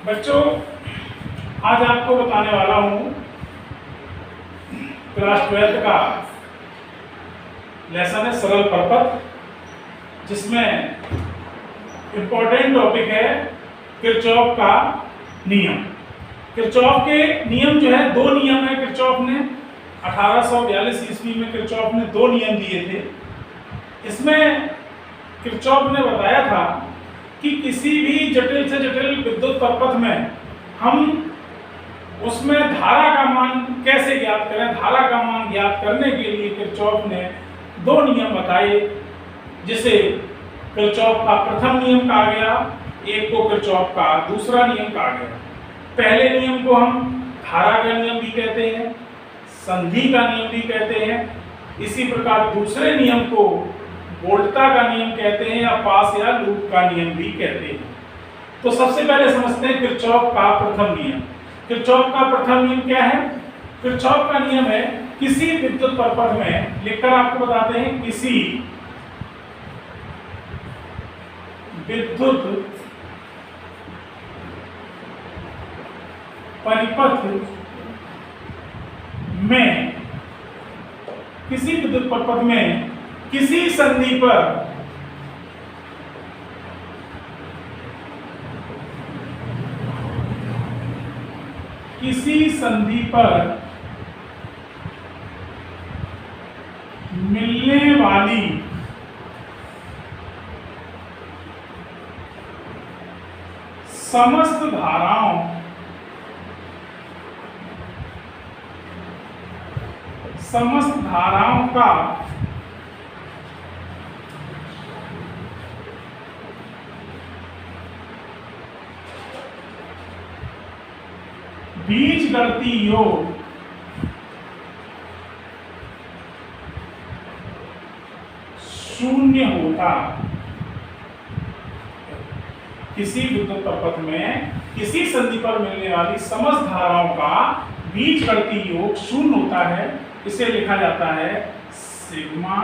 बच्चों, आज आपको बताने वाला हूँ क्लास 12 का लेसन है सरल परपथ, जिसमें इम्पोर्टेंट टॉपिक है किरचॉफ का नियम। किरचॉफ के नियम जो है, दो नियम है। किरचॉफ ने 1842 ईस्वी में किरचॉफ ने दो नियम दिए थे। इसमें किरचॉफ ने बताया था कि किसी भी जटिल से जटिल विद्युत परपथ में हम उसमें धारा का मान कैसे ज्ञात करें। धारा का मान ज्ञात करने के लिए किरचॉफ ने दो नियम बताए, जिसे किरचॉफ का प्रथम नियम कहा गया, एक को किरचॉफ का दूसरा नियम कहा गया। पहले नियम को हम धारा का नियम भी कहते हैं, संधि का नियम भी कहते हैं। इसी प्रकार दूसरे नियम को वोल्टता का नियम कहते हैं, या पास या लूप का नियम भी कहते हैं। तो सबसे पहले समझते हैं किरचॉफ का प्रथम नियम। किरचॉफ का प्रथम नियम क्या है? किरचॉफ का नियम है, किसी विद्युत परपथ में, लिखकर आपको बताते हैं, किसी विद्युत परिपथ में, किसी विद्युत परपथ में किसी संधि पर मिलने वाली समस्त धाराओं का बीजगणितीय योग शून्य होता। किसी विद्युत परपथ में किसी संधि पर मिलने वाली समस्त धाराओं का बीजगणितीय योग शून्य होता है। इसे लिखा जाता है सिग्मा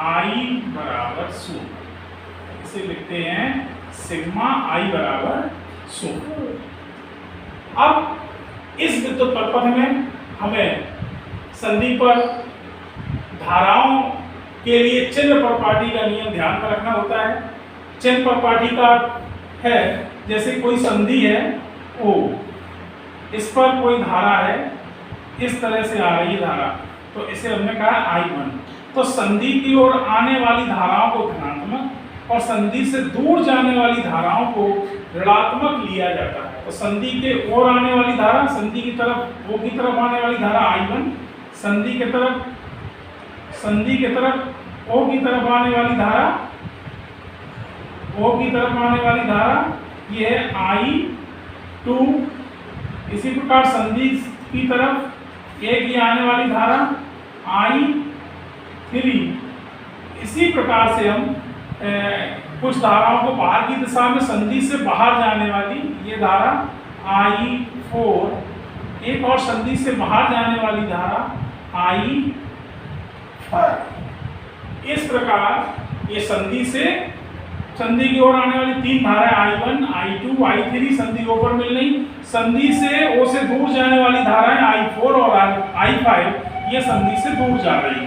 आई बराबर शून्य। इसे लिखते हैं सिग्मा आई बराबर शून्य। अब इस विद्युत परपथ में हमें संधि पर धाराओं के लिए चिन्ह परपाटी का नियम ध्यान में रखना होता है। चिन्ह परपाटी का है, जैसे कोई संधि है ओ, इस पर कोई धारा है, इस तरह से आ रही धारा, तो इसे हमने कहा I1। तो संधि की ओर आने वाली धाराओं को धनात्मक और संधि से दूर जाने वाली धाराओं को ऋणात्मक लिया जाता है। तो संधि के ओर आने वाली धारा, संधि की तरफ ओ की तरफ आने वाली धारा I1, संधि की तरफ ओ की तरफ आने वाली धारा, ओ की तरफ आने वाली धारा ये है I2। इसी प्रकार संधि की तरफ ए की आने वाली धारा I3। इसी प्रकार से हम कुछ धाराओं को बाहर की दिशा में संधि से बाहर जाने वाली ये धारा I4, एक और संधि से बाहर जाने वाली धारा I5। इस प्रकार ये संधि की ओर आने वाली तीन धाराएं I1, I2, I3 संधि के ऊपर मिल रही। संधि से ओ से दूर जाने वाली धाराएं I4 और I5 ये संधि से दूर जा रही।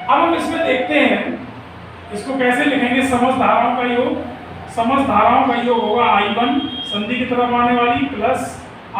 अब हम इसमें देखते हैं इसको कैसे लिखेंगे। समस्त धाराओं का योग, समस्त धाराओं का योग होगा I1 संधि की तरफ आने वाली प्लस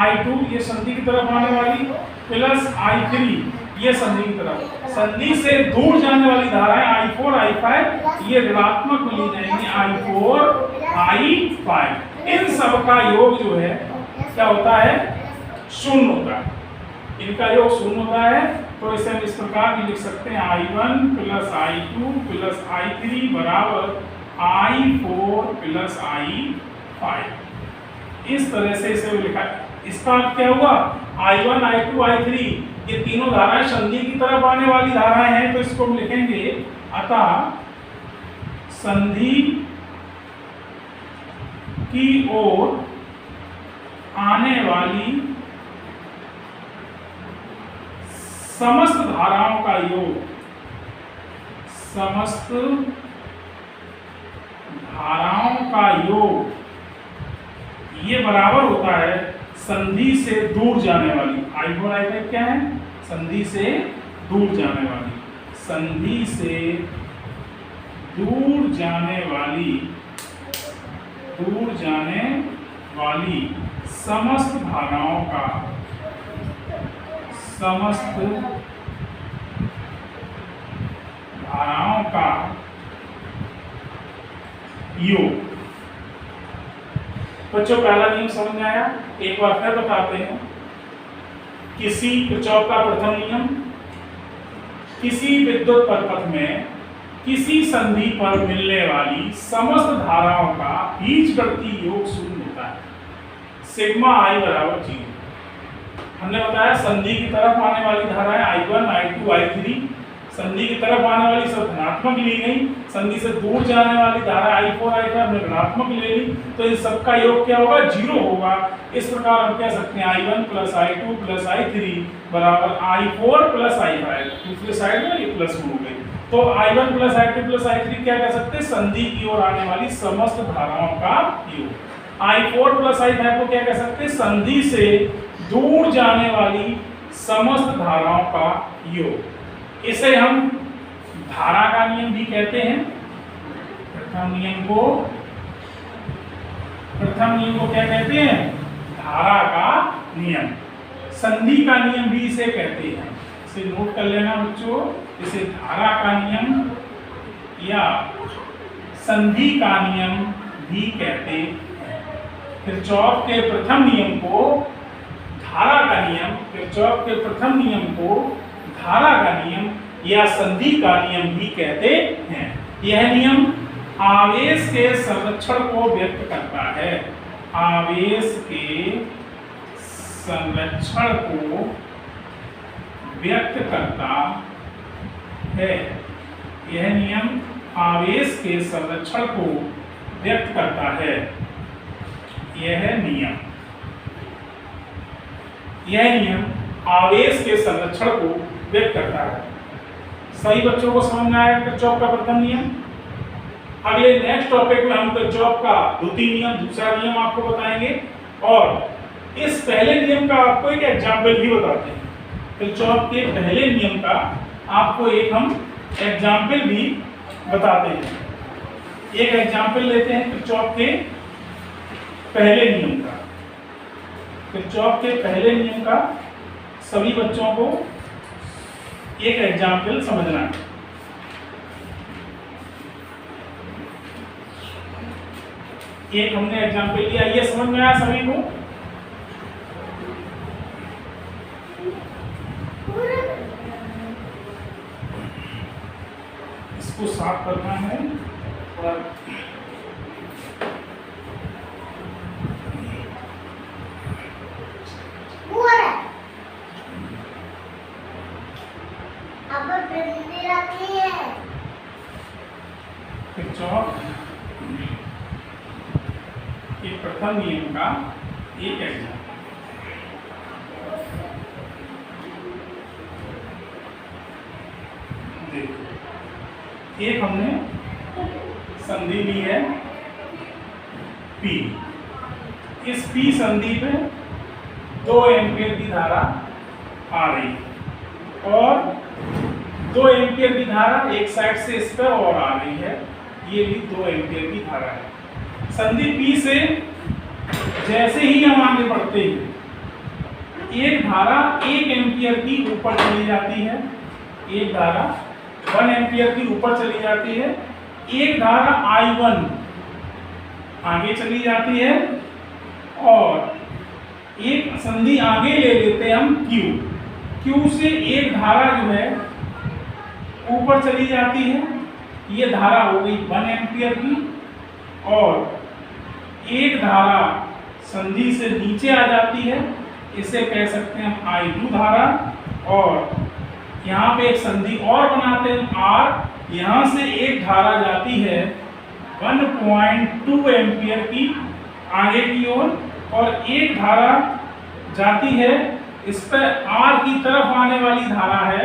I2 ये संधि की तरफ आने वाली प्लस I3 ये संधि की तरफ। संधि से दूर जाने वाली धाराएं I4, I5 ये ऋणात्मक मिली जाएंगी, I4, I5। इन सब का योग जो है क्या होता है? शून्य होता है। इनका योग शून्य होता है। तो इसे हम इस प्रकार भी लिख सकते हैं I1 plus I2 plus I3 बराबर I4 प्लस I5। इस तरह से इसे लिखा। इसका अर्थ क्या हुआ? I1, I2, I3 ये तीनों धाराएं संधि की तरफ आने वाली धाराएं हैं, तो इसको हम लिखेंगे अतः संधि की ओर आने वाली समस्त धाराओं का योग, समस्त धाराओं का योग ये बराबर होता है संधि से दूर जाने वाली, I4 I5 क्या है, संधि से दूर जाने वाली, संधि से दूर जाने वाली समस्त धाराओं का योग। बच्चों पहला नियम समझ में आया? एक बार फिर बताते हैं। किसी किरचॉफ का प्रथम नियम, किसी विद्युत परिपथ में किसी संधि पर मिलने वाली समस्त धाराओं का बीजगणितीय योग शून्य होता है, सिग्मा I बराबर 0। हमने बताया संधि की तरफ आने वाली धाराएं I1, I2, I3, संधि की तरफ आने वाली सब धनात्मक ली गई, संधि से दूर जाने वाली धारा I4, I5 हमने ऋणात्मक ले ली, तो इन सबका योग क्या होगा, 0 होगा। इस प्रकार हम कह सकते हैं I1 plus I2 plus I3 बराबर I4 प्लस I5। दूसरी साइड में ये प्लस हो गई, तो I1 plus I2 plus I3 क्या कह सकते हैं, संधि की ओर आने वाली समस्त धाराओं का योग। I4 प्लस I5 को क्या कह सकते हैं, संधि से दूर जाने वाली समस्त धाराओं का योग। इसे हम धारा का नियम भी कहते हैं। प्रथम नियम को क्या कहते हैं, धारा का नियम। संधि का नियम भी इसे कहते हैं, इसे नोट कर लेना बच्चों, इसे धारा का नियम या संधि का नियम भी कहते हैं। किरचॉफ के प्रथम नियम को धारा का नियम, किरचॉफ के प्रथम नियम को धारा का नियम या संधि का नियम भी कहते हैं। यह नियम आवेश के संरक्षण को व्यक्त करता है, आवेश के संरक्षण को व्यक्त करता है। यह नियम आवेश के संरक्षण को व्यक्त करता है। यह नियम आवेश के संरक्षण को व्यक्त करता है। सही बच्चों को समझ में आया किरचॉफ का प्रथम नियम। अगले नेक्स्ट टॉपिक में हम किरचॉफ का द्वितीय नियम, दूसरा नियम आपको बताएंगे, और इस पहले नियम का आपको एक एग्जाम्पल भी बताते हैं। किरचॉफ के पहले नियम का आपको एक हम एग्जाम्पल भी बताते हैं। एक एग्जाम्पल लेते हैं किरचॉफ के पहले नियम का। किरचॉफ के पहले नियम का सभी बच्चों को एक एग्जाम्पल समझना है। एक हमने एग्जाम्पल लिया, ये समझ में आया सभी को? इसको साफ करना है थोड़ा। किरचॉफ के प्रथम नियम का एक एग्जाम्पल देखो। एक हमने संधि ली है P। इस P संधि पे 2 एम्पीयर की धारा आ रही है और 2 एम्पीयर की धारा एक साइड से इस पर और आ रही है, ये भी 2 एम्पीयर की धारा है। संधि P से जैसे ही हम आगे बढ़ते हैं, एक धारा 1 एम्पीयर की ऊपर चली जाती है, एक धारा 1 एम्पीयर की ऊपर चली जाती है, एक धारा I1 आगे चली जाती है, और एक संधि आगे ले लेते हैं हम Q से एक धारा जो है ऊपर चली जाती है, ये धारा हो गई 1 एम्पीयर की, और एक धारा संधि से नीचे आ जाती है, इसे कह सकते हैं हम I2 धारा, और यहाँ पे एक संधि और बनाते हैं R, यहाँ से एक धारा जाती है 1.2 एम्पीयर की आगे की ओर, और एक धारा जाती है इस पर R की तरफ आने वाली धारा है,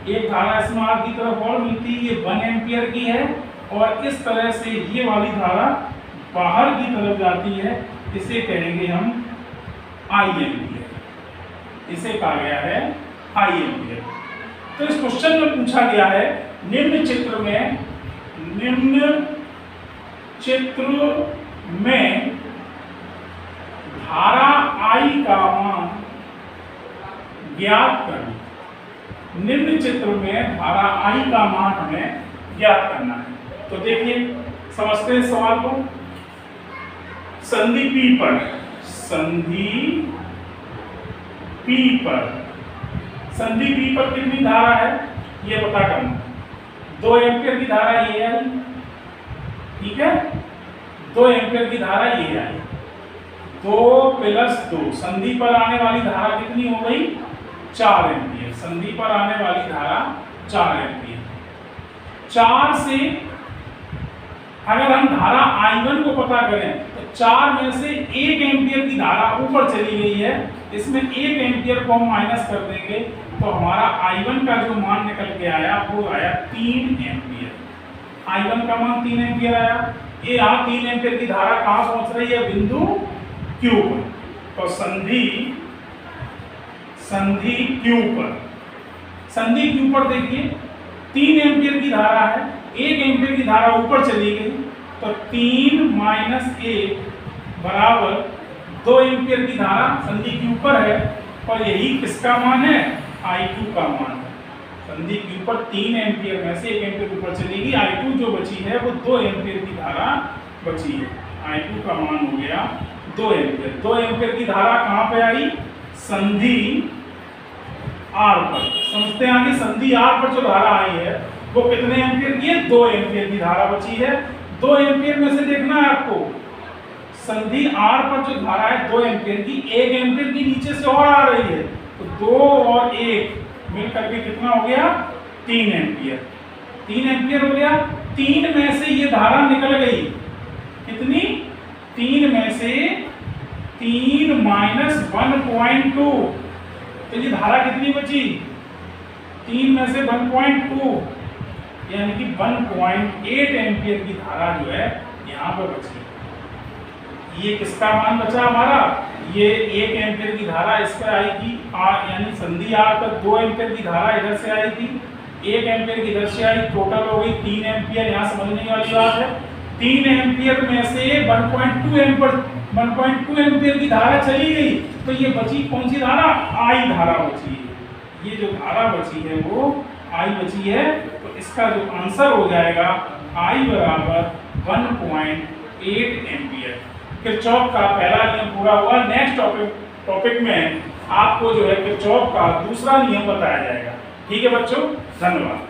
एक धारा इसमें R की तरफ और मिलती है, ये 1 एम्पीयर की है, और इस तरह से ये वाली धारा बाहर की तरफ जाती है इसे कहेंगे हम आई एम्पियर, इसे कहा गया है आई एम्पियर। तो इस क्वेश्चन में पूछा गया है निम्न चित्र में धारा I का मान ज्ञात करना। निम्न चित्र में धारा I का मान हमें ज्ञात करना है। तो देखिए समझते हैं सवाल को। संधि P पर कितनी धारा है ये पता करना। 2 एम्पियर की धारा ये आई, ठीक है, 2 एम्पियर की धारा ये आई। 2 + 2 संधि पर आने वाली धारा कितनी हो गई 4 एम्पियर। संधि पर आने वाली धारा 4 एम्पियर। 4 से अगर हम धारा I1 को पता करें तो 4 में से 1 एम्पियर की धारा ऊपर चली गई है, इसमें 1 एम्पियर को हम माइनस कर देंगे तो हमारा I1 का जो मान निकल के आया वो आया 3 एम्पियर। I1 का मान 3 एम्पियर आया। ये यहाँ 3 एम्पियर की धारा कहाँ पहुंच रही है बिंदु Q पर। तो संधि Q पर देखिए 3 एम्पियर की धारा है, 1 एम्पियर की धारा ऊपर चली गई तो 3 - 1 बराबर 2 एम्पियर की धारा संधि Q पर है और यही किसका मान है I2 का मान है। संधि Q पर 3 एम्पियर में से 1 एम्पियर ऊपर चलेगी, I2 जो बची है वो 2 एम्पियर की धारा बची है। I2 का मान हो गया 2 एम्पियर। 2 एम्पियर की धारा कहाँ पे आई संधि R पर। समझते हैं कि संधि R पर जो धारा आई है वो कितने एम्पियर की है 2 एम्पियर की धारा बची है। 2 एम्पियर में से देखना है आपको संधि R पर जो धारा है 2 एम्पियर की, 1 एम्पियर की नीचे से और आ रही है तो 2 और 1 मिल करके कितना हो गया 3 एम्पियर। 3 एम्पियर हो गया। 3 में से ये धारा निकल गई कितनी 3 में से 3 - 1.2 तो ये धारा कितनी बची 3 में से 1.2 यानी कि 1.8 एम्पियर की धारा जो है यहाँ पर बची। ये किसका मान बचा हमारा, ये 1 एम्पियर की धारा इस पर आई थी यानी संधि R पर 2 एम्पियर की धारा इधर से आई थी, 1 एम्पियर की इधर से आई, टोटल हो गई 3 एम्पियर। यहाँ समझने वाली बात है 3 एम्पियर में से 1.2 एम्पियर की धारा चली गई तो ये बची कौन सी धारा I धारा बची है। ये जो धारा बची है वो I बची है तो इसका जो आंसर हो जाएगा I बराबर 1.8 एम्पियर। किरचॉफ का पहला नियम पूरा हुआ। नेक्स्ट टॉपिक में आपको जो है किरचॉफ का दूसरा नियम बताया जाएगा। ठीक है बच्चों, धन्यवाद।